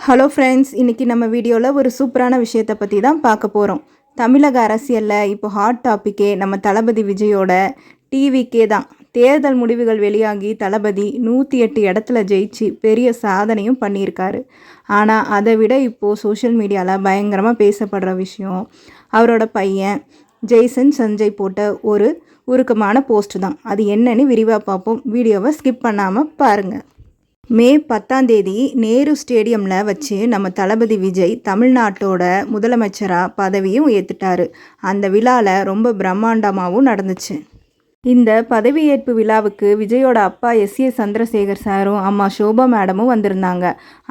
Hello friends, இன்றைக்கி நம்ம வீடியோவில் ஒரு சூப்பரான விஷயத்தை பற்றி தான் பார்க்க போகிறோம். தமிழக அரசியலில் இப்போ ஹாட் டாப்பிக்கே நம்ம தளபதி விஜயோட டிவிக்கே தான். தேர்தல் முடிவுகள் வெளியாகி தளபதி 108 இடத்துல ஜெயிச்சு பெரிய சாதனையும் பண்ணியிருக்காரு. ஆனால் அதை விட இப்போது சோஷியல் மீடியாவில் பயங்கரமாக பேசப்படுற விஷயம் அவரோட பையன் ஜெய்சன் சஞ்சய் போட்ட ஒரு உருக்கமான போஸ்ட் தான். அது என்னன்னு விரிவாக பார்ப்போம். வீடியோவை ஸ்கிப் பண்ணாமல் பாருங்கள். மே 10 நேரு ஸ்டேடியமில் வச்சு நம்ம தளபதி விஜய் தமிழ்நாட்டோட முதலமைச்சராக பதவியும் ஏற்றுட்டார். அந்த விழாவில் ரொம்ப பிரம்மாண்டமாகவும் நடந்துச்சு. இந்த பதவியேற்பு விழாவுக்கு விஜயோட அப்பா எஸ்.ஏ. சந்திரசேகர் சாரும் அம்மா ஷோபா மேடமும் வந்திருந்தாங்க.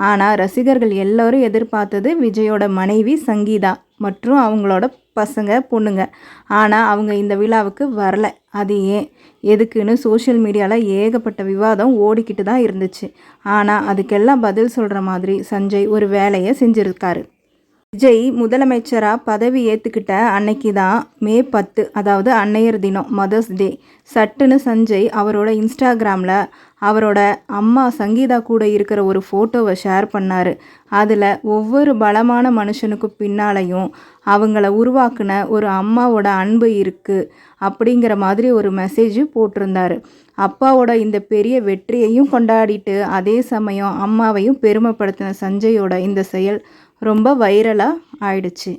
ஆனால் ரசிகர்கள் எல்லோரும் எதிர்பார்த்தது விஜயோட மனைவி சங்கீதா மற்றும் அவங்களோட பசங்க பொண்ணுங்க. ஆனால் அவங்க இந்த விழாவுக்கு வரல. அது ஏன் எதுக்குன்னு சோஷியல் மீடியாவில் ஏகப்பட்ட விவாதம் ஓடிக்கிட்டு தான் இருந்துச்சு. ஆனால் அதுக்கெல்லாம் பதில் சொல்கிற மாதிரி சஞ்சய் ஒரு வேலையை செஞ்சுருக்காரு. விஜய் முதலமைச்சராக பதவி ஏற்றுக்கிட்ட அன்னைக்கு தான் மே 10, அதாவது அன்னையர் தினம், மதர்ஸ் டே. சட்டுன்னு சஞ்சய் அவரோட இன்ஸ்டாகிராமில் அவரோட அம்மா சங்கீதா கூட இருக்கிற ஒரு ஃபோட்டோவை ஷேர் பண்ணார். அதில் ஒவ்வொரு பலமான மனுஷனுக்கு பின்னாலையும் அவங்கள உருவாக்குன ஒரு அம்மாவோட அன்பு இருக்குது அப்படிங்கிற மாதிரி ஒரு மெசேஜ் போட்டிருந்தார். அப்பாவோட இந்த பெரிய வெற்றியையும் கொண்டாடிட்டு அதே சமயம் அம்மாவையும் பெருமைப்படுத்தின சஞ்சயோட இந்த செயல் ரொம்ப வைரலாக ஆயிடுச்சு.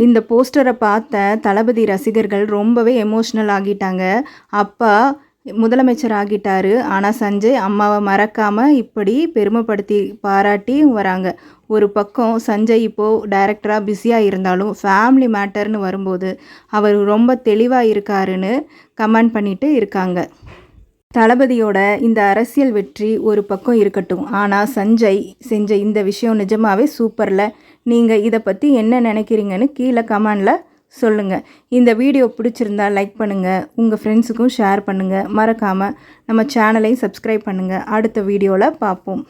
இந்த போஸ்டரை பார்த்த தளபதி ரசிகர்கள் ரொம்பவே எமோஷ்னல் ஆகிட்டாங்க. அப்பா முதலமைச்சர் ஆகிட்டாரு, ஆனால் சஞ்சய் அம்மாவை மறக்காமல் இப்படி பெருமைப்படுத்தி பாராட்டி வராங்க. ஒரு பக்கம் சஞ்சய் இப்போது டைரக்டராக பிஸியாக இருந்தாலும் ஃபேமிலி மேட்டர்னு வரும்போது அவர் ரொம்ப தெளிவாக இருக்காருன்னு கமெண்ட் பண்ணிட்டு இருக்காங்க. தளபதியோட இந்த அரசியல் வெற்றி ஒரு பக்கம் இருக்கட்டும், ஆனால் சஞ்சய் செஞ்ச இந்த விஷயம் நிஜமாகவே சூப்பரில். நீங்கள் இதை பற்றி என்ன நினைக்கிறீங்கன்னு கீழே கமெண்டில் சொல்லுங்கள். இந்த வீடியோ பிடிச்சிருந்தா லைக் பண்ணுங்கள், உங்கள் ஃப்ரெண்ட்ஸுக்கும் ஷேர் பண்ணுங்கள். மறக்காமல் நம்ம சேனலையும் சப்ஸ்கிரைப் பண்ணுங்கள். அடுத்த வீடியோவில் பார்ப்போம்.